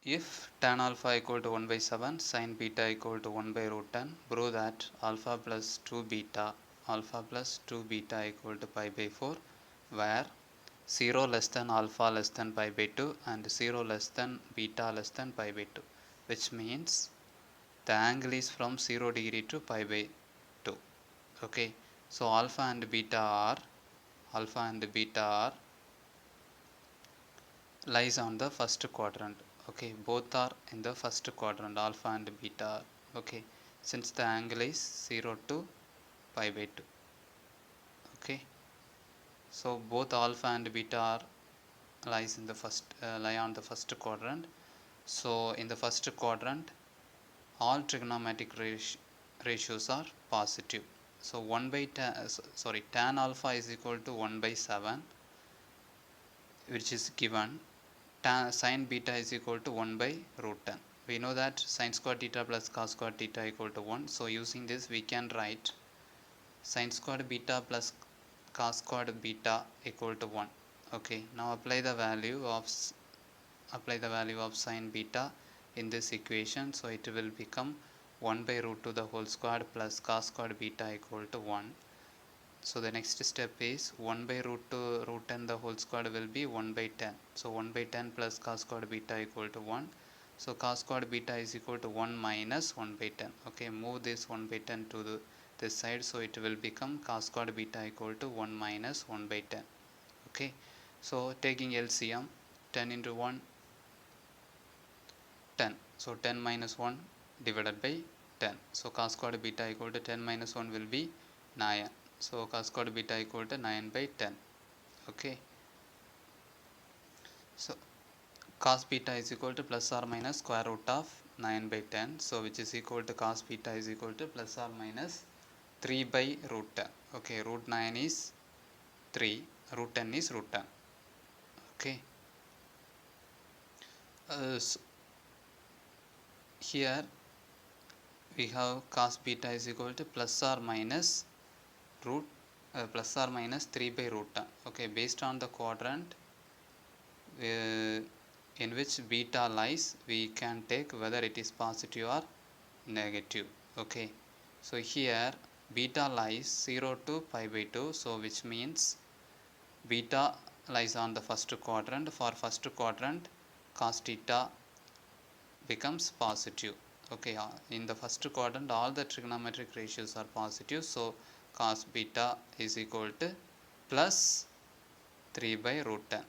If tan alpha equal to 1 by 7, sin beta equal to 1 by root 10, prove that alpha plus 2 beta equal to pi by 4, where 0 less than alpha less than pi by 2 and 0 less than beta less than pi by 2, which means the angle is from 0 degree to pi by 2. Okay, so alpha and beta are lies on the first quadrant. Okay, both are in the first quadrant, alpha and beta. Okay, since the angle is 0 to pi by 2. Okay, so both alpha and beta are lie on the first quadrant. So in the first quadrant all trigonometric ratios are positive. So 1 by tan alpha is equal to 1 by 7, which is given. Sin beta is equal to 1 by root 10. We know that sin square theta plus cos square theta equal to 1. So using this we can write sin square beta plus cos square beta equal to 1. Okay, now apply the value of sin beta in this equation. So it will become 1 by root 2 the whole square plus cos square beta equal to 1. So the next step is 1 by root 10 the whole square will be 1 by 10. So 1 by 10 plus cos square beta equal to 1. So cos square beta is equal to 1 minus 1 by 10. Okay, move this 1 by 10 to this side. So it will become cos square beta equal to 1 minus 1 by 10. Okay, so taking LCM, 10 into 1, 10. So 10 minus 1 divided by 10. So cos square beta equal to 10 minus 1 will be 9. So cos square beta equal to 9 by 10. Okay, so cos beta is equal to plus or minus square root of 9 by 10. So which is equal to cos beta is equal to plus or minus 3 by root 10. Okay, root 9 is 3, root 10 is root 10. Okay, so here we have cos beta is equal to plus or minus 3 by root 10. Okay, based on the quadrant in which beta lies, we can take whether it is positive or negative. Okay, so here beta lies 0 to pi by 2, so which means beta lies on the first quadrant. For first quadrant cos theta becomes positive. Okay, in the first quadrant all the trigonometric ratios are positive, so cos beta is equal to plus 3 by root 10.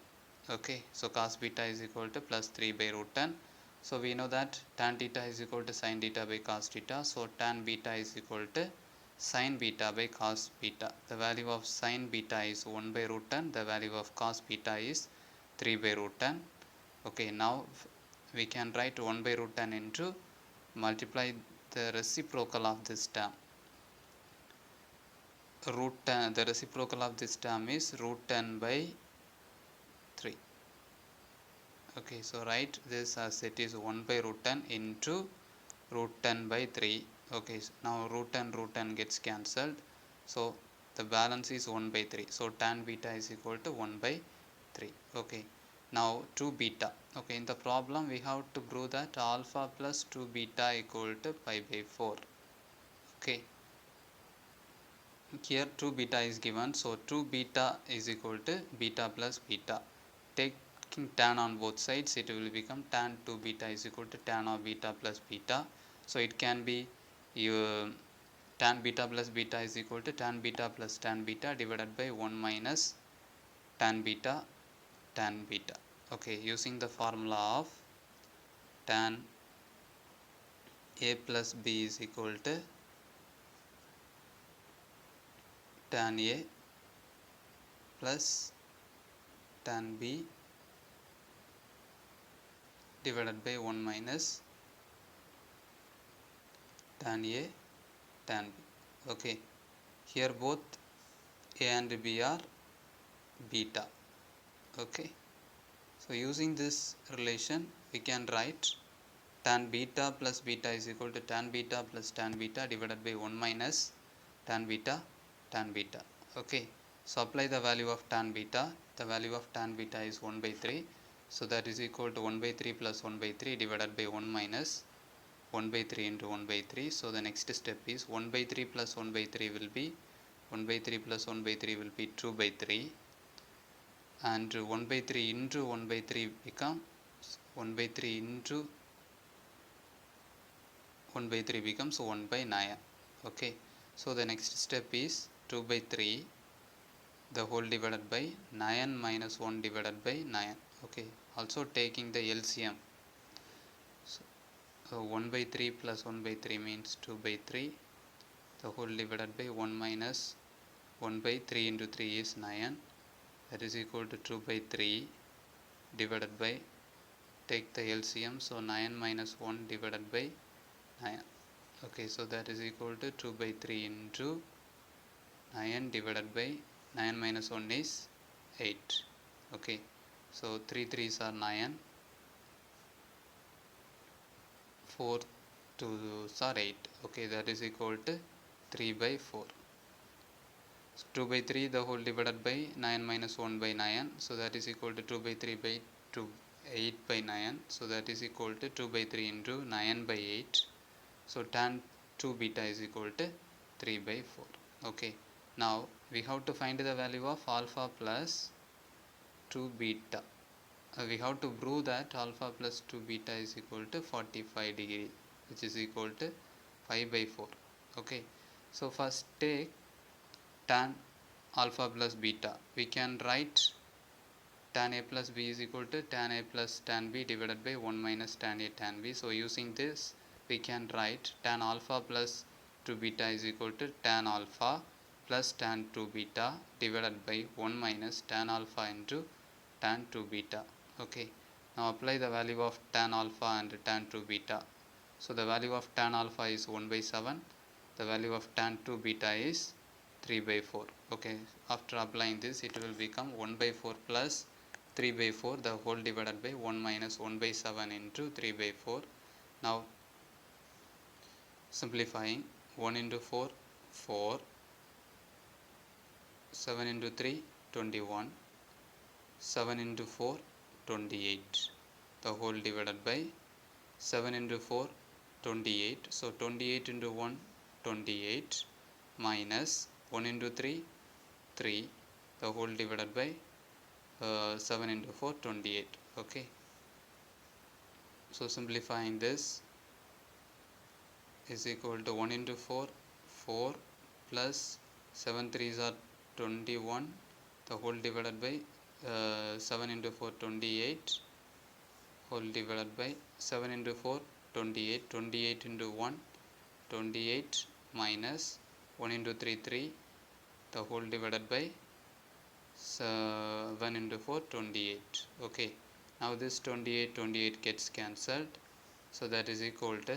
Okay, so cos beta is equal to plus 3 by root 10. So we know that tan theta is equal to sin theta by cos theta. So tan beta is equal to sin beta by cos beta. The value of sin beta is 1 by root 10. The value of cos beta is 3 by root 10. Okay, now we can write 1 by root 10 into multiply the reciprocal of this term. Root 10, the reciprocal of this term is root 10 by 3. Okay, so write this as it is 1 by root 10 into root 10 by 3. Okay, so now root 10 gets cancelled. So the balance is 1 by 3. So tan beta is equal to 1 by 3. Okay, now 2 beta. Okay, in the problem we have to prove that alpha plus 2 beta equal to pi by 4. Okay, here 2 beta is given. So 2 beta is equal to beta plus beta. Taking tan on both sides, it will become tan 2 beta is equal to tan of beta plus beta. So it can be tan beta plus beta is equal to tan beta plus tan beta divided by 1 minus tan beta tan beta. Okay, using the formula of tan a plus b is equal to tan a plus tan b divided by 1 minus tan a tan b. Okay, here both a and b are beta. Okay, so using this relation we can write tan beta plus beta is equal to tan beta plus tan beta divided by 1 minus tan beta tan beta. Okay, so apply the value of tan beta. The value of tan beta is 1 by 3. So that is equal to 1 by 3 plus 1 by 3 divided by 1 minus 1 by 3 into 1 by 3. So the next step is 1 by 3 plus 1 by 3 will be 1 by 3 plus 1 by 3 will be 2 by 3, and 1 by 3 into 1 by 3 becomes 1 by 3 into 1 by 3 becomes 1 by 9. Okay, so the next step is 2 by 3 the whole divided by 9 minus 1 divided by 9. Okay, also taking the LCM. So 1 by 3 plus 1 by 3 means 2 by 3 the whole divided by 1 minus 1 by 3 into 3 is 9, that is equal to 2 by 3 divided by, take the LCM, so 9 minus 1 divided by 9. Okay, so that is equal to 2 by 3 into 9 divided by 9 minus 1 is 8. Okay, so 3 3s are 9, 4 2s are 8. Okay, that is equal to 3 by 4. So 2 by 3 the whole divided by 9 minus 1 by 9, so that is equal to 2 by 3 by 2, 8 by 9, so that is equal to 2 by 3 into 9 by 8. So tan 2 beta is equal to 3 by 4. Okay, now we have to find the value of alpha plus 2 beta. We have to prove that alpha plus 2 beta is equal to 45 degree, which is equal to 5 by 4. Okay, so first take tan alpha plus beta. We can write tan a plus b is equal to tan a plus tan b divided by 1 minus tan a tan b. So using this we can write tan alpha plus 2 beta is equal to tan alpha plus tan 2 beta divided by 1 minus tan alpha into tan 2 beta. Okay, now apply the value of tan alpha and tan 2 beta. So the value of tan alpha is 1 by 7, the value of tan 2 beta is 3 by 4. Okay, after applying this it will become 1 by 4 plus 3 by 4 the whole divided by 1 minus 1 by 7 into 3 by 4. Now simplifying, 1 into 4 4, 7 into 3 21, 7 into 4 28, the whole divided by 7 into 4 28, so 28 into 1 28 minus 1 into 3 3, the whole divided by 7 into 4 28. Okay, so simplifying this is equal to 1 into 4 4 plus 7 3s are 21, the whole divided by 7 into 4 28 whole divided by 7 into 4 28, 28 into 1 28 minus 1 into 3 3, the whole divided by 7 into 4 28. Okay, now this 28 gets cancelled, so that is equal to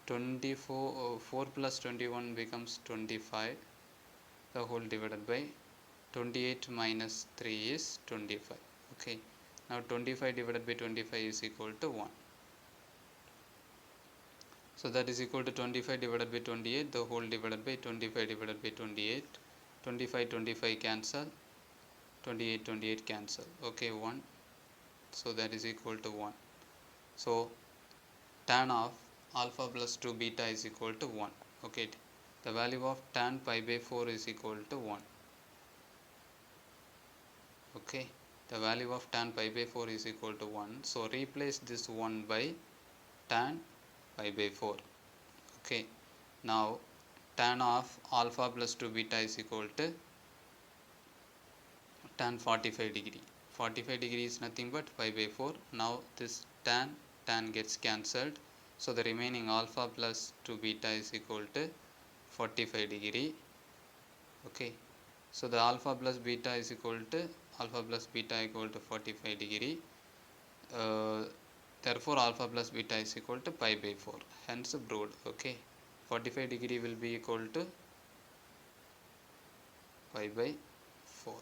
24 4 plus 21 becomes 25, the whole divided by 28 minus 3 is 25. Okay, now 25 divided by 25 is equal to 1. So that is equal to 25 divided by 28, the whole divided by 25 divided by 28. 25 cancel, 28 cancel. Okay, 1. So that is equal to 1. So tan of alpha plus 2 beta is equal to 1. Okay, the value of tan pi by 4 is equal to 1. Okay, the value of tan pi by 4 is equal to 1. So replace this 1 by tan pi by 4. Okay, now tan of alpha plus 2 beta is equal to tan 45 degree. 45 degree is nothing but pi by 4. Now this tan gets cancelled, so the remaining alpha plus 2 beta is equal to 45 degree. Okay, so the alpha plus beta is equal to 45 degree. Therefore alpha plus beta is equal to pi by 4, hence proved. Okay, 45 degree will be equal to pi by 4.